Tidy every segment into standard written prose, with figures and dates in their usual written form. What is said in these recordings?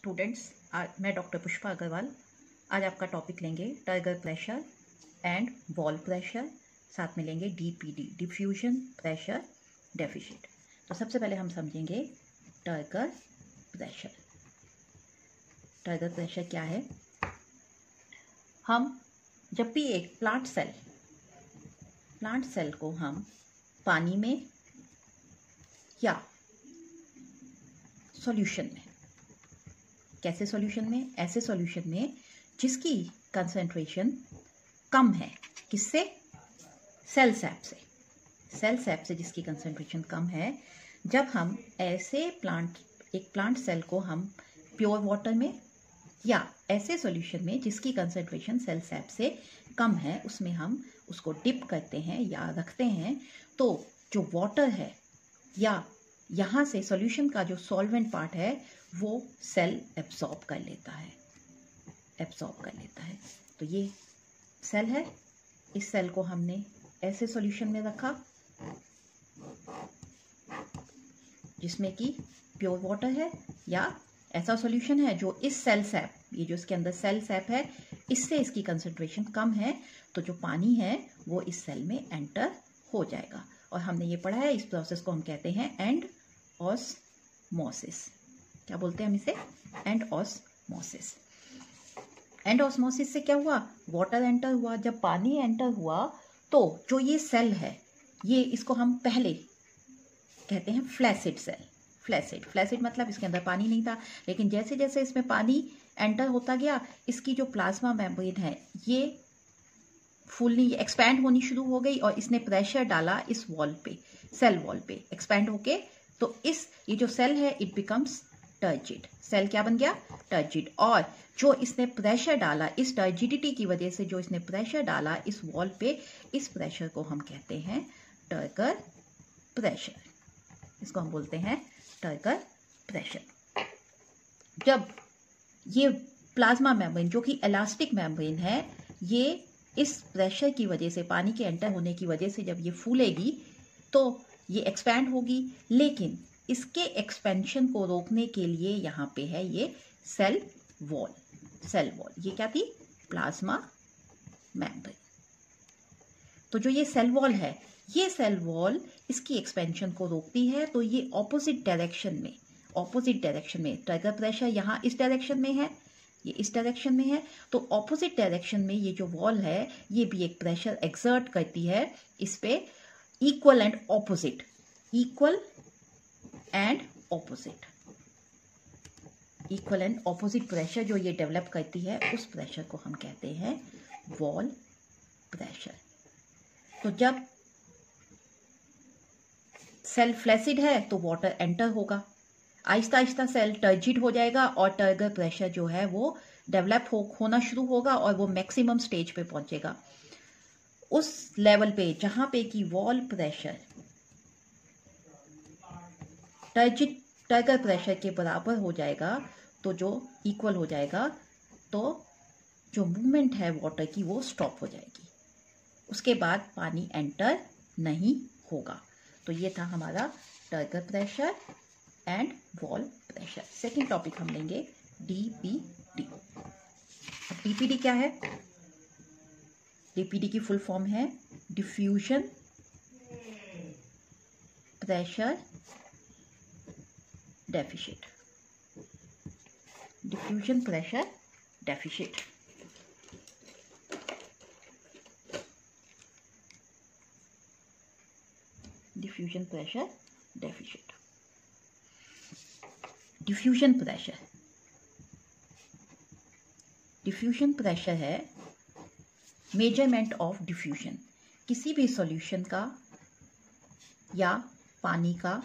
Students, आज मैं doctor Pushpa Agarwal आज आपका टॉपिक लेंगे turgor pressure and wall pressure, साथ में लेंगे डीपीडी डिफ्यूजन प्रेशर डेफिशिट। तो सबसे पहले हम समझेंगे टर्गर प्रेशर। टर्गर प्रेशर क्या है? हम जब भी एक प्लांट सेल को हम पानी में या सॉल्यूशन में, कैसे सॉल्यूशन में? ऐसे सॉल्यूशन में जिसकी कंसंट्रेशन कम है। किससे? सेल सैप से जिसकी कंसंट्रेशन कम है। जब हम ऐसे एक प्लांट सेल को हम प्योर वाटर में या ऐसे सॉल्यूशन में जिसकी कंसंट्रेशन सेल सैप से कम है, उसमें हम उसको डिप करते हैं या रखते हैं, तो जो वाटर है या यहाँ से सॉल्यूशन का जो सॉल्वेंट पार्ट है वो सेल एब्सॉर्ब कर लेता है। तो ये सेल है, इस सेल को हमने ऐसे सॉल्यूशन में रखा जिसमें कि प्योर वाटर है या ऐसा सॉल्यूशन है जो इस सेल सैप, ये जो इसके अंदर सेल सैप है, इससे इसकी कंसंट्रेशन कम है, तो जो पानी है वो इस सेल में एंटर हो जाएगा। और हमने ये पढ़ा है, इस प्रोसेस को हम कहते हैं एंडऑस्मोसिस। क्या बोलते हैं हम इसे? एंडऑस्मोसिस। एंडऑस्मोसिस से क्या हुआ? वाटर एंटर हुआ। जब पानी एंटर हुआ तो जो ये सेल है, ये इसको हम पहले कहते हैं फ्लैसिड सेल। फ्लैसिड मतलब इसके अंदर पानी नहीं था, लेकिन जैसे जैसे इसमें पानी एंटर होता गया, इसकी जो प्लाज्मा मेम्ब्रेन है ये फुल्ली एक्सपैंड होनी शुरू हो गई और इसने प्रेशर डाला इस वॉल पे, सेल वॉल पे एक्सपैंड होके, तो ये जो सेल है इट बिकम्स टर्जिड। सेल क्या बन गया? टर्जिड। और जो इसने प्रेशर डाला, इस टर्जिडिटी की वजह से जो इसने प्रेशर डाला इस वॉल पे, इस प्रेशर को हम कहते हैं टर्गर प्रेशर। इसको हम बोलते हैं टर्गर प्रेशर। जब ये प्लाज्मा मेम्ब्रेन जो कि इलास्टिक मेम्ब्रेन है, ये इस प्रेशर की वजह से, पानी के एंटर होने की वजह से जब ये फूलेगी तो ये एक्सपैंड होगी, लेकिन इसके एक्सपेंशन को रोकने के लिए यहाँ पे है ये सेल वॉल। ये क्या थी? Plasma membrane. तो जो ये सेल वॉल है, ये सेल वॉल इसकी एक्सपेंशन को रोकती है, तो ये ऑपोजिट डायरेक्शन में टर्गर प्रेशर यहाँ इस डायरेक्शन में है, ये इस डायरेक्शन में है, तो ऑपोजिट डायरेक्शन में ये जो वॉल है ये भी एक प्रेशर एक्सर्ट करती है इस पे, इक्वल एंड ऑपोजिट प्रेशर जो ये डेवलप करती है, उस प्रेशर को हम कहते हैं वॉल प्रेशर। तो जब सेल फ्लैसिड है तो वाटर एंटर होगा, आहिस्ता आहिस्ता सेल टर्जिड हो जाएगा और टर्गर प्रेशर जो है वो डेवलप होना शुरू होगा और वो मैक्सिमम स्टेज पे पहुंचेगा, उस लेवल पे जहां पे कि वॉल प्रेशर टर्गर प्रेशर के बराबर हो जाएगा, तो जो इक्वल हो जाएगा, तो जो मूवमेंट है वाटर की वो स्टॉप हो जाएगी, उसके बाद पानी एंटर नहीं होगा। तो ये था हमारा turgor pressure and wall pressure. Second topic हम लेंगे डीपीडी। अब डीपीडी क्या है? डीपीडी की फुल फॉर्म है diffusion pressure deficit. Diffusion pressure deficit. Diffusion pressure deficit. Diffusion pressure है मेजरमेंट ऑफ डिफ्यूजन, किसी भी सॉल्यूशन का या पानी का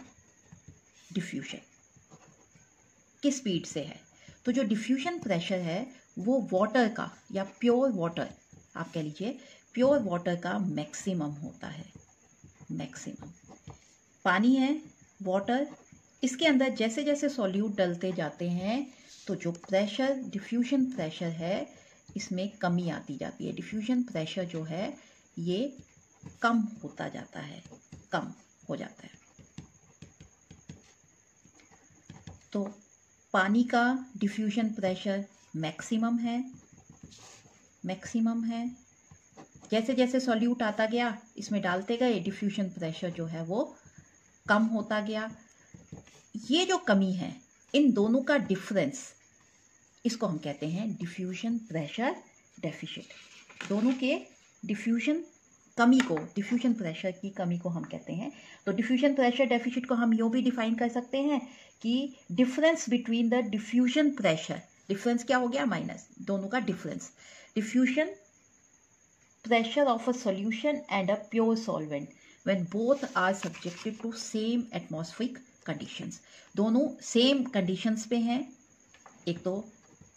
डिफ्यूजन किस स्पीड से है। तो जो डिफ्यूजन प्रेशर है वो वाटर का या प्योर वाटर, आप कह लीजिए प्योर वाटर का मैक्सिमम होता है। पानी है, वाटर, इसके अंदर जैसे जैसे सॉल्यूट डलते जाते हैं तो जो प्रेशर, डिफ्यूजन प्रेशर है, इसमें कमी आती जाती है। डिफ्यूजन प्रेशर जो है ये कम हो जाता है। तो पानी का डिफ्यूजन प्रेशर मैक्सिमम है। जैसे जैसे सॉल्यूट आता गया इसमें डालते गए, डिफ्यूजन प्रेशर जो है वो कम होता गया। ये जो कमी है इन दोनों का डिफरेंस, इसको हम कहते हैं डिफ्यूजन प्रेशर डेफिशिट। दोनों के डिफ्यूजन प्रेशर की कमी को हम कहते हैं। तो डिफ्यूजन प्रेशर डेफिशिट को हम यूँ भी डिफाइन कर सकते हैं कि difference between the diffusion pressure, difference क्या हो गया माइनस, दोनों का difference, diffusion pressure of a solution and a pure solvent when both are subjected to same atmospheric conditions। दोनों सेम कंडीशंस पे हैं, एक तो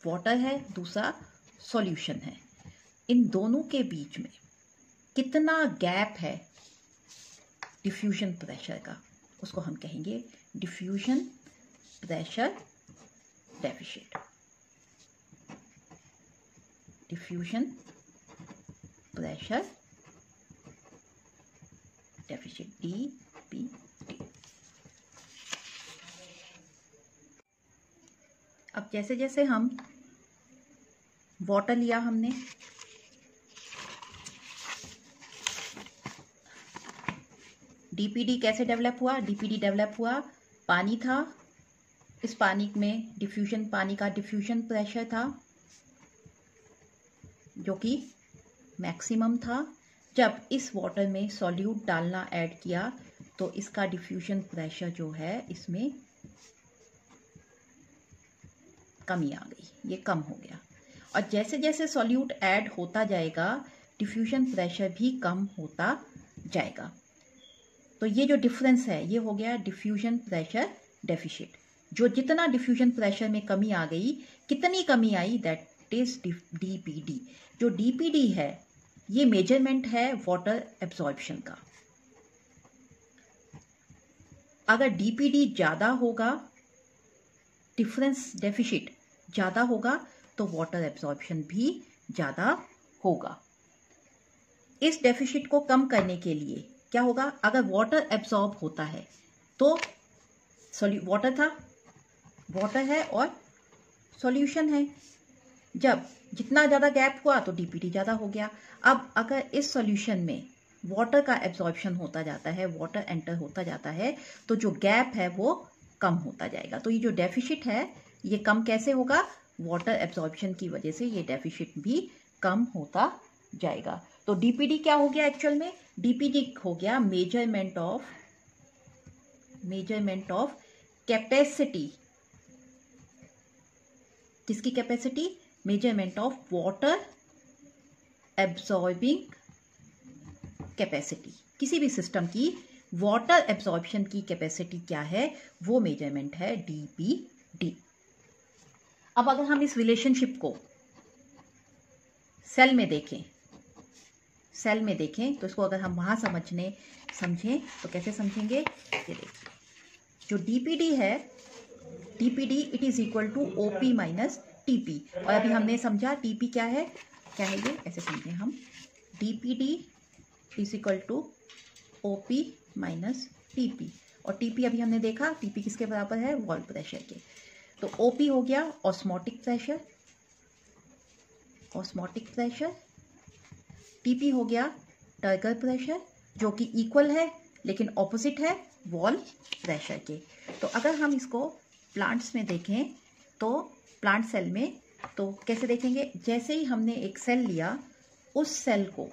वाटर है दूसरा सॉल्यूशन है। इन दोनों के बीच में कितना गैप है डिफ्यूजन प्रेशर का, उसको हम कहेंगे diffusion pressure deficit. Diffusion pressure deficit DPD। अब जैसे जैसे हम वाटर लिया हमने, DPD कैसे डेवलप हुआ, DPD डेवलप हुआ, पानी था, इस पानी में डिफ्यूजन, पानी का डिफ्यूजन प्रेशर था जो कि मैक्सिमम था। जब इस वाटर में सॉल्यूट डालना ऐड किया तो इसका डिफ्यूजन प्रेशर जो है इसमें कमी आ गई, ये कम हो गया। और जैसे जैसे सॉल्यूट ऐड होता जाएगा डिफ्यूजन प्रेशर भी कम होता जाएगा। तो ये जो डिफरेंस है ये हो गया डिफ्यूजन प्रेशर डेफिशिट। जो जितना डिफ्यूजन प्रेशर में कमी आ गई, कितनी कमी आई, दैट इज DPD। जो DPD है ये मेजरमेंट है वाटर एब्जॉर्प्शन का। अगर DPD ज़्यादा होगा, डिफरेंस डेफिशिट ज़्यादा होगा, तो वाटर एब्जॉर्प्शन भी ज़्यादा होगा। इस डेफिशिट को कम करने के लिए क्या होगा, अगर वाटर एब्जॉर्ब होता है तो वाटर था, वाटर है और सॉल्यूशन है, जब जितना ज़्यादा गैप हुआ तो DPD ज़्यादा हो गया। अब अगर इस सॉल्यूशन में वाटर का एब्जॉर्प्शन होता जाता है, वाटर एंटर होता जाता है, तो जो गैप है वो कम होता जाएगा। तो ये जो डेफिशिट है ये कम कैसे होगा, वाटर एब्जॉर्प्शन की वजह से ये डेफिशिट भी कम होता जाएगा। तो DPD क्या हो गया एक्चुअल में, DPD हो गया मेजरमेंट ऑफ कैपेसिटी। किसकी capacity, measurement of water absorbing capacity. किसी भी सिस्टम की वाटर एब्जॉर्प्शन की कैपेसिटी क्या है, वो मेजरमेंट है DPD। अब अगर हम इस रिलेशनशिप को सेल में देखें तो इसको अगर हम वहां समझें तो कैसे समझेंगे, ये देखिए, जो DPD है, DPD it is equal to OP minus TP। और अभी हमने समझा TP क्या है ये, ऐसे समझें हम, DPD is equal to OP minus TP। और TP अभी हमने देखा, TP किसके बराबर है, वॉल प्रेशर के। तो OP हो गया ऑस्मोटिक प्रेशर, TP हो गया टर्गर प्रेशर, जो कि इक्वल है लेकिन ऑपोजिट है वॉल प्रेशर के। तो अगर हम इसको प्लांट्स में देखें तो प्लांट सेल में तो कैसे देखेंगे, जैसे ही हमने एक सेल लिया, उस सेल को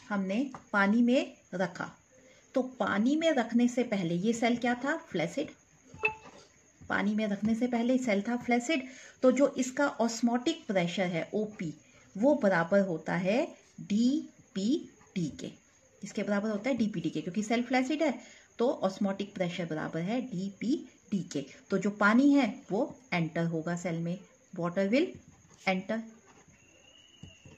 हमने पानी में रखा, तो पानी में रखने से पहले ये सेल क्या था, फ्लैसिड। पानी में रखने से पहले सेल था फ्लैसिड। तो जो इसका ऑस्मोटिक प्रेशर है OP, वो बराबर होता है DPD के। इसके बराबर होता है DPD के, क्योंकि सेल फ्लैसिड है तो ऑस्मोटिक प्रेशर बराबर है DPD के। तो जो पानी है वो एंटर होगा सेल में, वाटर विल एंटर,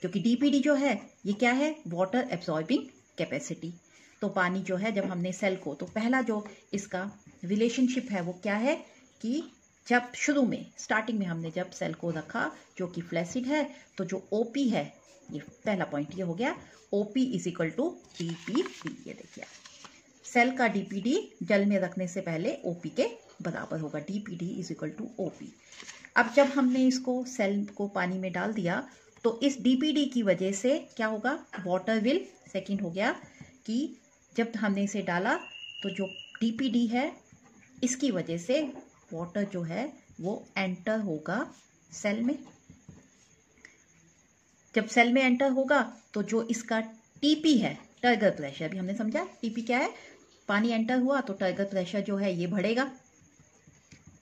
क्योंकि DPD जो है ये क्या है, वाटर एब्जॉर्बिंग कैपेसिटी। तो पानी जो है, जब हमने सेल को, तो पहला जो इसका रिलेशनशिप है वो क्या है कि जब शुरू में स्टार्टिंग में हमने जब सेल को रखा जो कि फ्लैसिड है, तो जो OP है, ये पहला पॉइंट ये हो गया, OP is equal to DPD। ये देखिए सेल का DPD जल में रखने से पहले OP के बराबर होगा DPD is equal to OP। अब जब हमने इसको सेल को पानी में डाल दिया तो इस DPD की वजह से क्या होगा, वाटर विल, सेकेंड हो गया कि जब हमने इसे डाला तो जो DPD है इसकी वजह से वाटर जो है वो एंटर होगा सेल में। जब सेल में एंटर होगा तो जो इसका TP है, टर्गर प्रेशर, भी हमने समझा TP क्या है, पानी एंटर हुआ तो टर्गर प्रेशर जो है ये बढ़ेगा,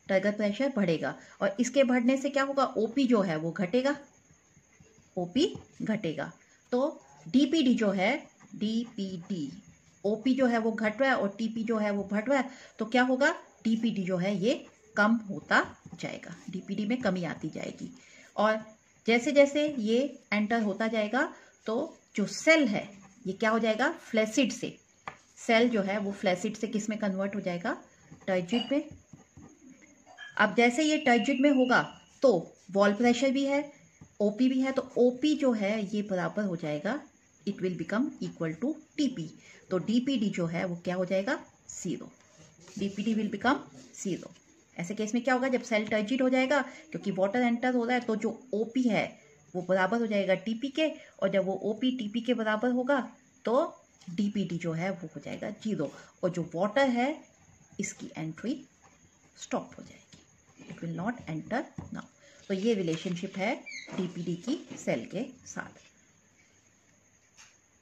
टर्गर प्रेशर बढ़ेगा और इसके बढ़ने से क्या होगा, OP जो है वो घटेगा, OP घटेगा। तो DPD जो है, DPD, OP जो है वो घट रहा है और TP जो है वो बढ़ रहा है, तो क्या होगा, DPD जो है ये कम होता जाएगा, DPD में कमी आती जाएगी। और जैसे जैसे ये एंटर होता जाएगा तो जो सेल है ये क्या हो जाएगा, फ्लैसिड से, सेल जो है वो फ्लैसिड से किस में कन्वर्ट हो जाएगा, टर्जिड में। अब जैसे ये टर्जिड में होगा तो वॉल प्रेशर भी है, OP भी है, तो OP जो है ये बराबर हो जाएगा, it will become equal to TP। तो DPD जो है वो क्या हो जाएगा, 0, DPD विल बिकम 0। ऐसे केस में क्या होगा, जब सेल टर्जिड हो जाएगा क्योंकि वाटर एंटर हो रहा है तो जो OP है वो बराबर हो जाएगा TP के, और जब वो OP TP के बराबर होगा तो DPD जो है वो हो जाएगा 0 और जो वाटर है इसकी एंट्री स्टॉप हो जाएगी, it will not enter now. तो ये रिलेशनशिप है DPD की सेल के साथ।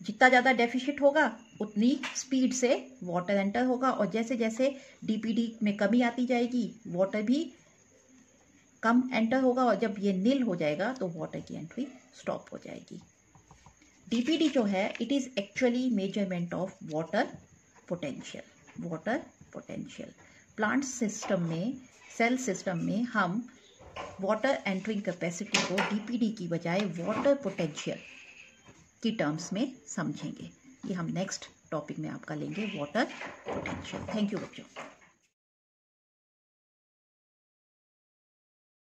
जितना ज़्यादा डेफिशिट होगा उतनी स्पीड से वाटर एंटर होगा और जैसे जैसे DPD में कमी आती जाएगी वाटर भी कम एंटर होगा और जब ये नील हो जाएगा तो वाटर की एंट्री स्टॉप हो जाएगी। DPD जो है it is actually measurement of water potential. Water potential plant system में, सेल सिस्टम में हम वाटर एंट्रिंग कैपेसिटी को DPD की बजाय वाटर पोटेंशियल की टर्म्स में समझेंगे। ये हम नेक्स्ट टॉपिक में आपका लेंगे, वाटर पोटेंशियल। थैंक यू बच्चों।